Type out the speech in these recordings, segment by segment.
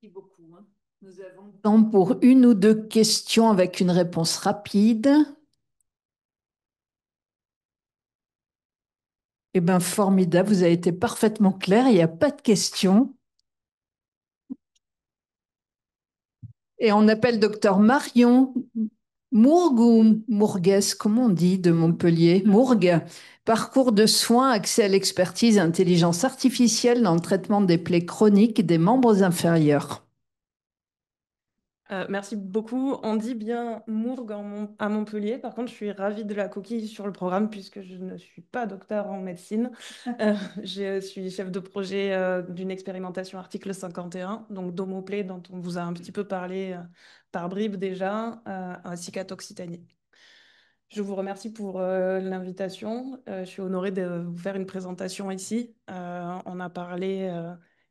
Merci beaucoup, hein. Nous avons le temps pour une ou deux questions avec une réponse rapide. Eh bien, formidable, vous avez été parfaitement clair, il n'y a pas de questions. Et on appelle docteur Marion Mourgue ou Mourguès, comment on dit, de Montpellier? Mourgue. Parcours de soins, accès à l'expertise, intelligence artificielle dans le traitement des plaies chroniques des membres inférieurs. Merci beaucoup. On dit bien Mourgue à Montpellier. Par contre, je suis ravie de la coquille sur le programme puisque je ne suis pas docteur en médecine. Euh, je suis chef de projet d'une expérimentation article 51, donc d'homoplay dont on vous a un petit peu parlé par bribes déjà, ainsi qu'à Occitanie. Je vous remercie pour l'invitation. Je suis honorée de vous faire une présentation ici. On a parlé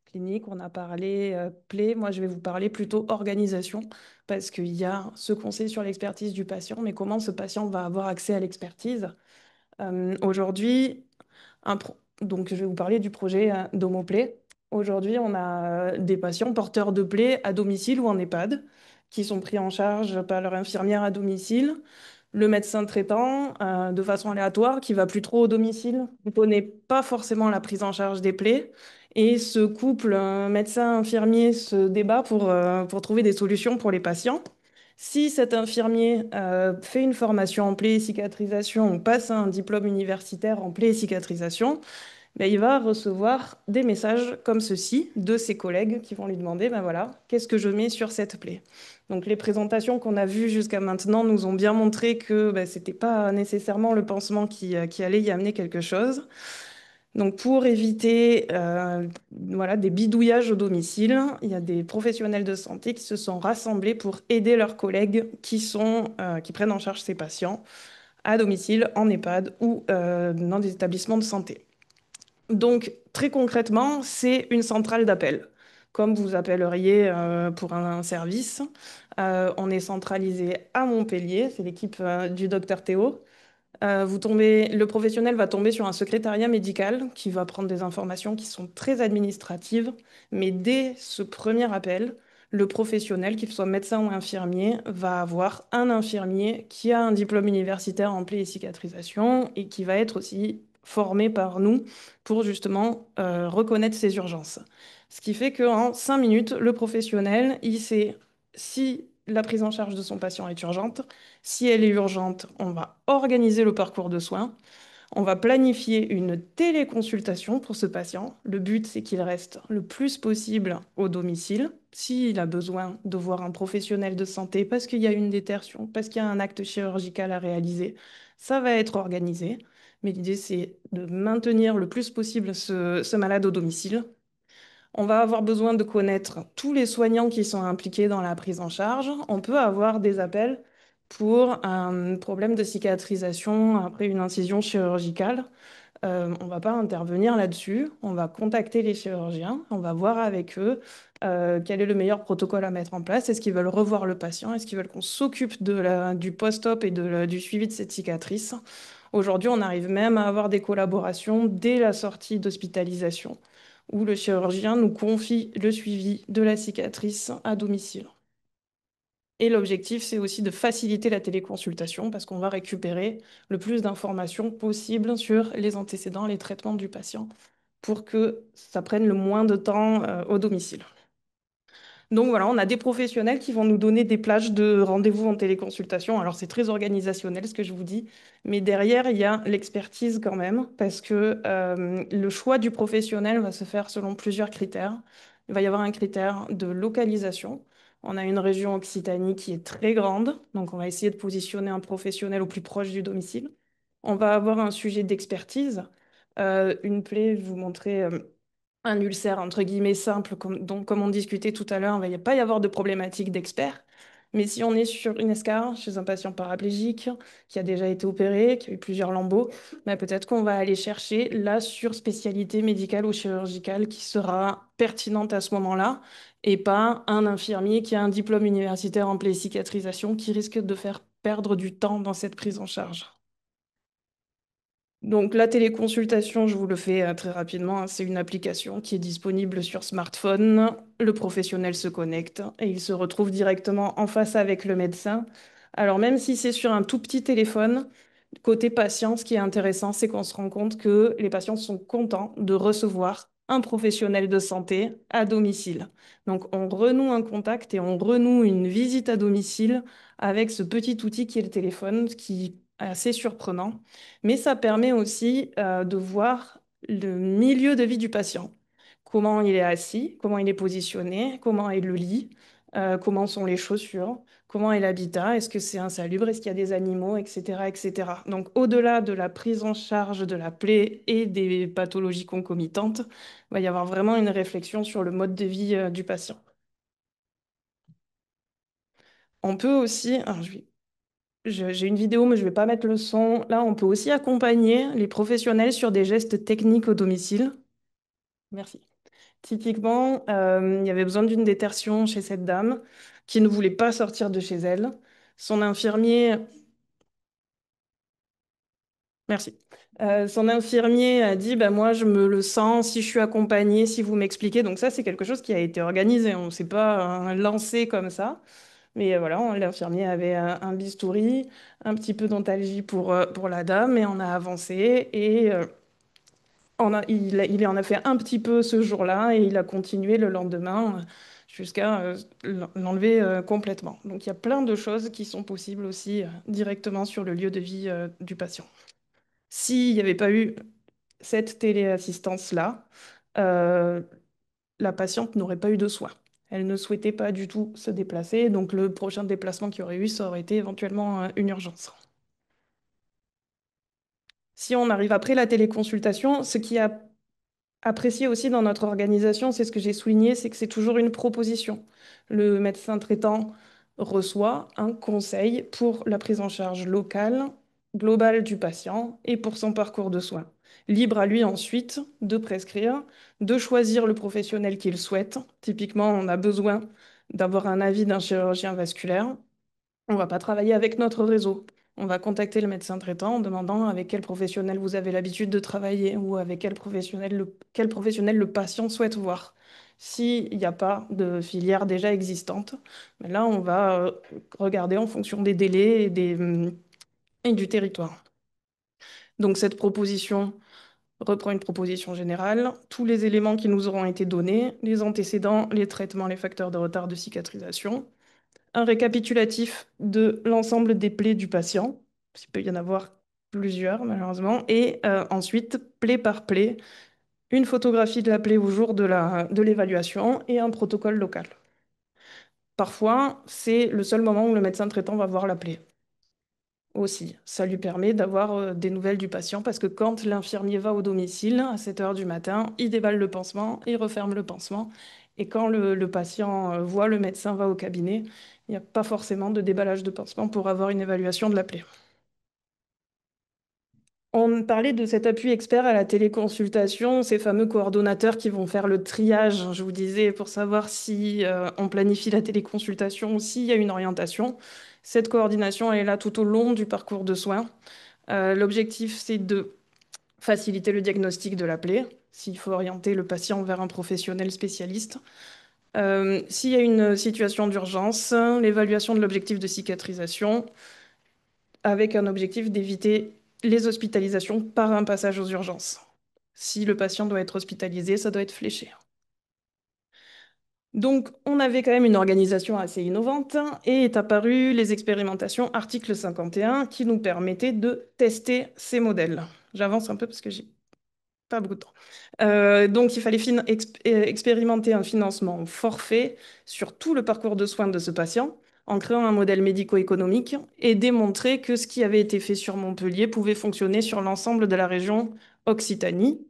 clinique, on a parlé play. Moi, je vais vous parler plutôt organisation parce qu'il y a ce qu'on sait sur l'expertise du patient, mais comment ce patient va avoir accès à l'expertise. Aujourd'hui, donc je vais vous parler du projet d'Homoplay. Aujourd'hui, on a des patients porteurs de plaies à domicile ou en EHPAD qui sont pris en charge par leur infirmière à domicile, le médecin traitant de façon aléatoire qui va plus trop au domicile, ne connaît pas forcément la prise en charge des plaies. Et ce couple médecin-infirmier se débat pour trouver des solutions pour les patients. Si cet infirmier fait une formation en plaie et cicatrisation ou passe un diplôme universitaire en plaie et cicatrisation, ben, il va recevoir des messages comme ceci de ses collègues qui vont lui demander, ben voilà, qu'est-ce que je mets sur cette plaie? Donc les présentations qu'on a vues jusqu'à maintenant nous ont bien montré que ben, ce n'était pas nécessairement le pansement qui allait y amener quelque chose. Donc pour éviter voilà, des bidouillages au domicile, il y a des professionnels de santé qui se sont rassemblés pour aider leurs collègues qui prennent en charge ces patients à domicile, en EHPAD ou dans des établissements de santé. Donc, très concrètement, c'est une centrale d'appel, comme vous appelleriez pour un service. On est centralisé à Montpellier, c'est l'équipe du docteur Théo. Le professionnel va tomber sur un secrétariat médical qui va prendre des informations qui sont très administratives, mais dès ce premier appel, le professionnel, qu'il soit médecin ou infirmier, va avoir un infirmier qui a un diplôme universitaire en plaie et cicatrisation et qui va être aussi formé par nous pour justement reconnaître ces urgences. Ce qui fait qu'en 5 minutes, le professionnel, il sait si la prise en charge de son patient est urgente. Si elle est urgente, on va organiser le parcours de soins. On va planifier une téléconsultation pour ce patient. Le but, c'est qu'il reste le plus possible au domicile. S'il a besoin de voir un professionnel de santé parce qu'il y a une détertion, parce qu'il y a un acte chirurgical à réaliser, ça va être organisé. Mais l'idée, c'est de maintenir le plus possible ce malade au domicile. On va avoir besoin de connaître tous les soignants qui sont impliqués dans la prise en charge. On peut avoir des appels pour un problème de cicatrisation après une incision chirurgicale. On ne va pas intervenir là-dessus. On va contacter les chirurgiens. On va voir avec eux quel est le meilleur protocole à mettre en place. Est-ce qu'ils veulent revoir le patient? Est-ce qu'ils veulent qu'on s'occupe du post-op et du suivi de cette cicatrice? Aujourd'hui, on arrive même à avoir des collaborations dès la sortie d'hospitalisation où le chirurgien nous confie le suivi de la cicatrice à domicile. Et l'objectif, c'est aussi de faciliter la téléconsultation parce qu'on va récupérer le plus d'informations possible sur les antécédents, les traitements du patient pour que ça prenne le moins de temps au domicile. Donc voilà, on a des professionnels qui vont nous donner des plages de rendez-vous en téléconsultation. Alors c'est très organisationnel ce que je vous dis, mais derrière, il y a l'expertise quand même, parce que le choix du professionnel va se faire selon plusieurs critères. Il va y avoir un critère de localisation. On a une région Occitanie qui est très grande, donc on va essayer de positionner un professionnel au plus proche du domicile. On va avoir un sujet d'expertise. Une plaie, je vous montrer un ulcère entre guillemets simple, comme on discutait tout à l'heure, il ne va pas y avoir de problématique d'expert. Mais si on est sur une escarre chez un patient paraplégique qui a déjà été opéré, qui a eu plusieurs lambeaux, ben peut-être qu'on va aller chercher la surspécialité médicale ou chirurgicale qui sera pertinente à ce moment-là, et pas un infirmier qui a un diplôme universitaire en plaie et cicatrisation qui risque de faire perdre du temps dans cette prise en charge. Donc la téléconsultation, je vous le fais très rapidement, hein, c'est une application qui est disponible sur smartphone. Le professionnel se connecte et il se retrouve directement en face avec le médecin. Alors même si c'est sur un tout petit téléphone, côté patient, ce qui est intéressant, c'est qu'on se rend compte que les patients sont contents de recevoir un professionnel de santé à domicile. Donc on renoue un contact et on renoue une visite à domicile avec ce petit outil qui est le téléphone, ce qui est assez surprenant. Mais ça permet aussi de voir le milieu de vie du patient. Comment il est assis, comment il est positionné, comment est le lit, comment sont les chaussures, comment est l'habitat, est-ce que c'est insalubre, est-ce qu'il y a des animaux, etc., etc. Donc au-delà de la prise en charge de la plaie et des pathologies concomitantes, il va y avoir vraiment une réflexion sur le mode de vie du patient. On peut aussi, alors, j'ai une vidéo, mais je ne vais pas mettre le son. Là, on peut aussi accompagner les professionnels sur des gestes techniques au domicile. Merci. Typiquement, il y avait besoin d'une détertion chez cette dame qui ne voulait pas sortir de chez elle. Son infirmier, merci. Son infirmier a dit, bah, moi, je me le sens si je suis accompagnée, si vous m'expliquez. Donc ça, c'est quelque chose qui a été organisé. On ne s'est pas lancé comme ça. Mais voilà, l'infirmier avait un bistouri, un petit peu d'antalgie pour la dame, et on a avancé. Et il en a fait un petit peu ce jour-là, et il a continué le lendemain jusqu'à l'enlever complètement. Donc il y a plein de choses qui sont possibles aussi directement sur le lieu de vie du patient. S'il n'y avait pas eu cette téléassistance-là, euh, la patiente n'aurait pas eu de soins. Elle ne souhaitait pas du tout se déplacer, donc le prochain déplacement qu'il y aurait eu, ça aurait été éventuellement une urgence. Si on arrive après la téléconsultation, ce qui a apprécié aussi dans notre organisation, c'est ce que j'ai souligné, c'est que c'est toujours une proposition. Le médecin traitant reçoit un conseil pour la prise en charge locale, globale du patient et pour son parcours de soins. Libre à lui ensuite de prescrire, de choisir le professionnel qu'il souhaite. Typiquement, on a besoin d'avoir un avis d'un chirurgien vasculaire. On ne va pas travailler avec notre réseau. On va contacter le médecin traitant en demandant avec quel professionnel vous avez l'habitude de travailler ou avec quel professionnel le patient souhaite voir. S'il n'y a pas de filière déjà existante, ben là, on va regarder en fonction des délais et du territoire. Donc, cette proposition reprend une proposition générale, tous les éléments qui nous auront été donnés, les antécédents, les traitements, les facteurs de retard de cicatrisation, un récapitulatif de l'ensemble des plaies du patient, il peut y en avoir plusieurs malheureusement, et ensuite, plaie par plaie, une photographie de la plaie au jour de l'évaluation et un protocole local. Parfois, c'est le seul moment où le médecin traitant va voir la plaie. Aussi, ça lui permet d'avoir des nouvelles du patient parce que quand l'infirmier va au domicile à 7 heures du matin, il déballe le pansement, il referme le pansement. Et quand le patient voit le médecin va au cabinet, il n'y a pas forcément de déballage de pansement pour avoir une évaluation de la plaie. On parlait de cet appui expert à la téléconsultation, ces fameux coordonnateurs qui vont faire le triage, je vous disais, pour savoir si on planifie la téléconsultation ou s'il y a une orientation. Cette coordination, elle est là tout au long du parcours de soins. L'objectif, c'est de faciliter le diagnostic de la plaie, s'il faut orienter le patient vers un professionnel spécialiste. S'il y a une situation d'urgence, l'évaluation de l'objectif de cicatrisation, avec un objectif d'éviter les hospitalisations par un passage aux urgences. Si le patient doit être hospitalisé, ça doit être fléché. Donc, on avait quand même une organisation assez innovante et est apparu les expérimentations article 51 qui nous permettaient de tester ces modèles. J'avance un peu parce que j'ai pas beaucoup de temps. Donc, il fallait expérimenter un financement forfait sur tout le parcours de soins de ce patient en créant un modèle médico-économique et démontrer que ce qui avait été fait sur Montpellier pouvait fonctionner sur l'ensemble de la région Occitanie,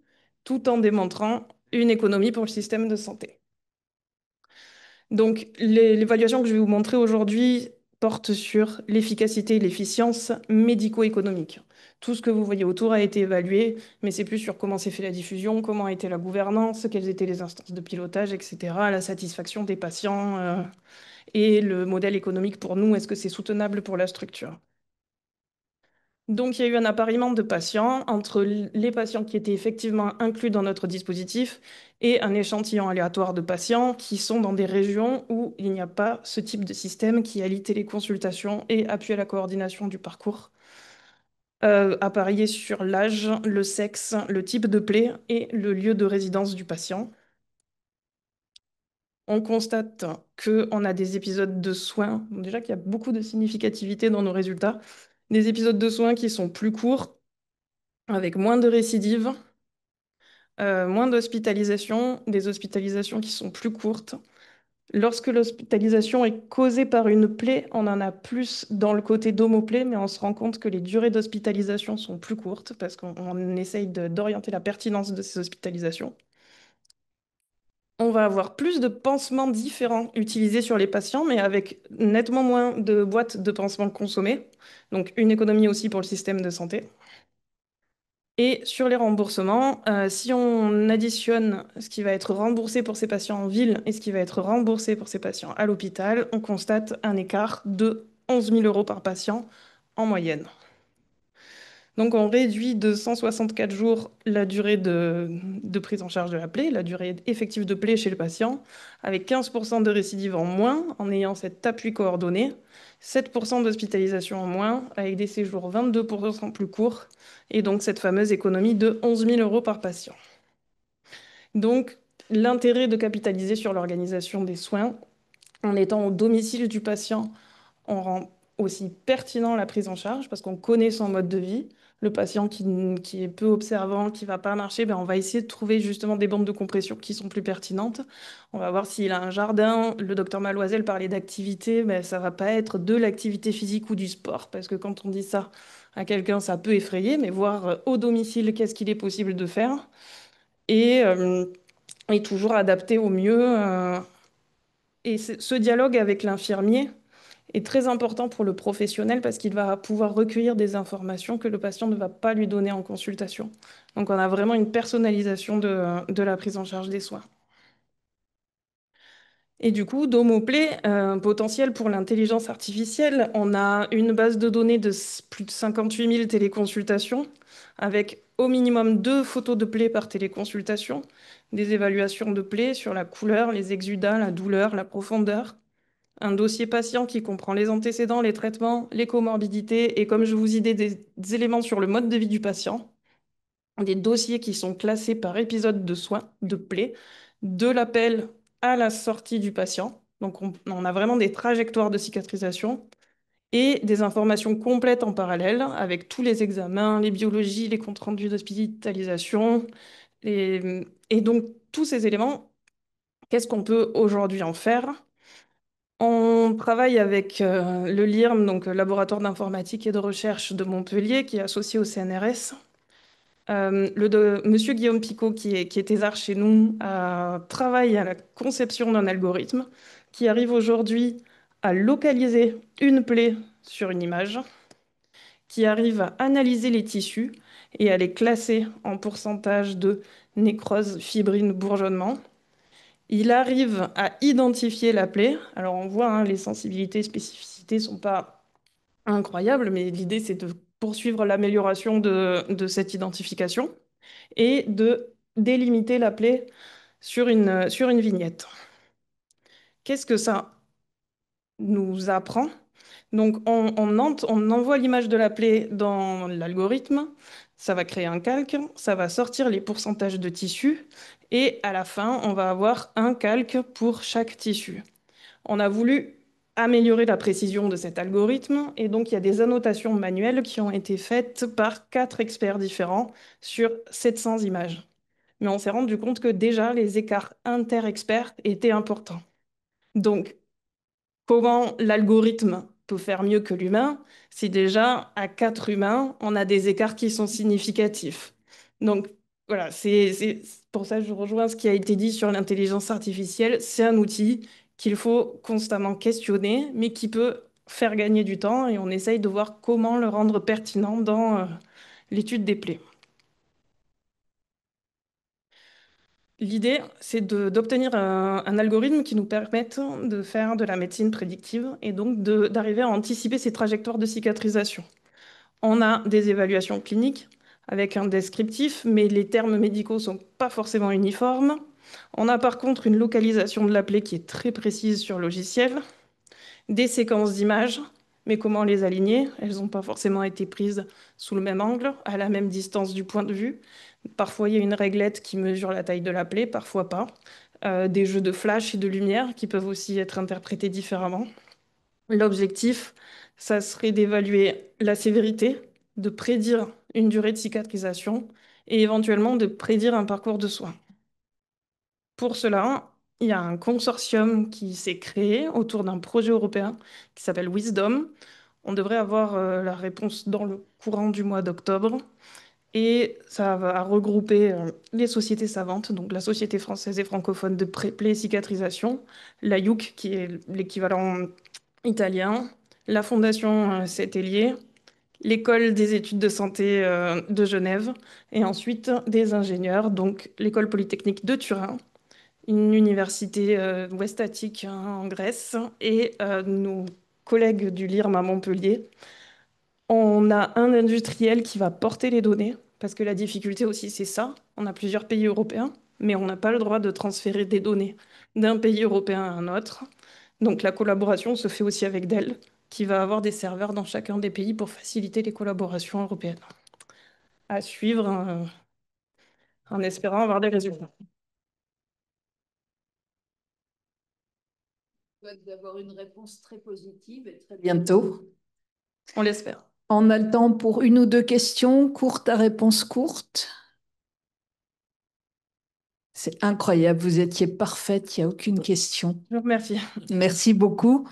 tout en démontrant une économie pour le système de santé. Donc, l'évaluation que je vais vous montrer aujourd'hui porte sur l'efficacité et l'efficience médico-économique. Tout ce que vous voyez autour a été évalué, mais c'est plus sur comment s'est fait la diffusion, comment a été la gouvernance, quelles étaient les instances de pilotage, etc., la satisfaction des patients, et le modèle économique pour nous, est-ce que c'est soutenable pour la structure? Donc, il y a eu un appariement de patients entre les patients qui étaient effectivement inclus dans notre dispositif et un échantillon aléatoire de patients qui sont dans des régions où il n'y a pas ce type de système qui allie téléconsultation et appui à la coordination du parcours, apparié sur l'âge, le sexe, le type de plaie et le lieu de résidence du patient. On constate qu'on a des épisodes de soins, déjà qu'il y a beaucoup de significativité dans nos résultats, des épisodes de soins qui sont plus courts, avec moins de récidives, moins d'hospitalisations, des hospitalisations qui sont plus courtes. Lorsque l'hospitalisation est causée par une plaie, on en a plus dans le côté d'omoplée, mais on se rend compte que les durées d'hospitalisation sont plus courtes parce qu'on essaye d'orienter la pertinence de ces hospitalisations. On va avoir plus de pansements différents utilisés sur les patients, mais avec nettement moins de boîtes de pansements consommées. Donc une économie aussi pour le système de santé. Et sur les remboursements, si on additionne ce qui va être remboursé pour ces patients en ville et ce qui va être remboursé pour ces patients à l'hôpital, on constate un écart de 11 000 euros par patient en moyenne. Donc on réduit de 164 jours la durée de prise en charge de la plaie, la durée effective de plaie chez le patient, avec 15% de récidive en moins en ayant cet appui coordonné, 7% d'hospitalisation en moins avec des séjours 22% plus courts et donc cette fameuse économie de 11 000 euros par patient. Donc l'intérêt de capitaliser sur l'organisation des soins en étant au domicile du patient, on rend aussi pertinent la prise en charge parce qu'on connaît son mode de vie. Le patient qui est peu observant, qui va pas marcher, ben on va essayer de trouver justement des bandes de compression qui sont plus pertinentes. On va voir s'il a un jardin. Le docteur Maloisel parlait d'activité, mais ça va pas être de l'activité physique ou du sport parce que quand on dit ça à quelqu'un, ça peut effrayer, mais voir au domicile qu'est-ce qu'il est possible de faire et, euh, et toujours adapter au mieux. Et ce dialogue avec l'infirmier est très important pour le professionnel parce qu'il va pouvoir recueillir des informations que le patient ne va pas lui donner en consultation. Donc on a vraiment une personnalisation de la prise en charge des soins. Et du coup, Domoplay, un potentiel pour l'intelligence artificielle, on a une base de données de plus de 58 000 téléconsultations, avec au minimum 2 photos de plaie par téléconsultation, des évaluations de plaie sur la couleur, les exudats, la douleur, la profondeur, un dossier patient qui comprend les antécédents, les traitements, les comorbidités et comme je vous ai dit, des éléments sur le mode de vie du patient, des dossiers qui sont classés par épisode de soins, de plaie, de l'appel à la sortie du patient. Donc on a vraiment des trajectoires de cicatrisation et des informations complètes en parallèle avec tous les examens, les biologies, les comptes rendus d'hospitalisation. Et donc tous ces éléments, qu'est-ce qu'on peut aujourd'hui en faire? On travaille avec le LIRM, donc le Laboratoire d'informatique et de recherche de Montpellier, qui est associé au CNRS. Monsieur Guillaume Picot, qui est thésard chez nous, travaille à la conception d'un algorithme qui arrive aujourd'hui à localiser une plaie sur une image, qui arrive à analyser les tissus et à les classer en pourcentage de nécrose, fibrine, bourgeonnement. Il arrive à identifier la plaie. Alors on voit, hein, les sensibilités et spécificités sont pas incroyables, mais l'idée c'est de poursuivre l'amélioration de cette identification et de délimiter la plaie sur une vignette. Qu'est-ce que ça nous apprend? Donc on envoie l'image de la plaie dans l'algorithme, ça va créer un calque, ça va sortir les pourcentages de tissu et à la fin on va avoir un calque pour chaque tissu. On a voulu améliorer la précision de cet algorithme et donc il y a des annotations manuelles qui ont été faites par 4 experts différents sur 700 images. Mais on s'est rendu compte que déjà les écarts inter-experts étaient importants. Donc, comment l'algorithme peut faire mieux que l'humain si déjà à 4 humains, on a des écarts qui sont significatifs. Donc, voilà, c'est pour ça que je rejoins ce qui a été dit sur l'intelligence artificielle. C'est un outil qu'il faut constamment questionner, mais qui peut faire gagner du temps et on essaye de voir comment le rendre pertinent dans l'étude des plaies. L'idée, c'est d'obtenir un algorithme qui nous permette de faire de la médecine prédictive et donc d'arriver à anticiper ces trajectoires de cicatrisation. On a des évaluations cliniques avec un descriptif, mais les termes médicaux sont pas forcément uniformes. On a par contre une localisation de la plaie qui est très précise sur le logiciel, des séquences d'images, mais comment les aligner? Elles n'ont pas forcément été prises sous le même angle, à la même distance du point de vue. Parfois, il y a une réglette qui mesure la taille de la plaie, parfois pas. Des jeux de flash et de lumière qui peuvent aussi être interprétés différemment. L'objectif, ça serait d'évaluer la sévérité, de prédire une durée de cicatrisation et éventuellement de prédire un parcours de soins. Pour cela, il y a un consortium qui s'est créé autour d'un projet européen qui s'appelle Wisdom. On devrait avoir la réponse dans le courant du mois d'octobre. Et ça va regrouper les sociétés savantes, donc la Société française et francophone de plaie et cicatrisation, la IUC, qui est l'équivalent italien, la Fondation Sétélier, l'École des études de santé de Genève, et ensuite des ingénieurs, donc l'École polytechnique de Turin, une université ouest-attique en Grèce, et nos collègues du LIRM à Montpellier. On a un industriel qui va porter les données, parce que la difficulté aussi, c'est ça. On a plusieurs pays européens, mais on n'a pas le droit de transférer des données d'un pays européen à un autre. Donc la collaboration se fait aussi avec Dell, qui va avoir des serveurs dans chacun des pays pour faciliter les collaborations européennes. À suivre, en espérant avoir des résultats. Souhaite d'avoir une réponse très positive et très bientôt. On l'espère. On a le temps pour une ou deux questions, courtes à réponse courte. C'est incroyable, vous étiez parfaite, il n'y a aucune question. Je vous remercie. Merci beaucoup.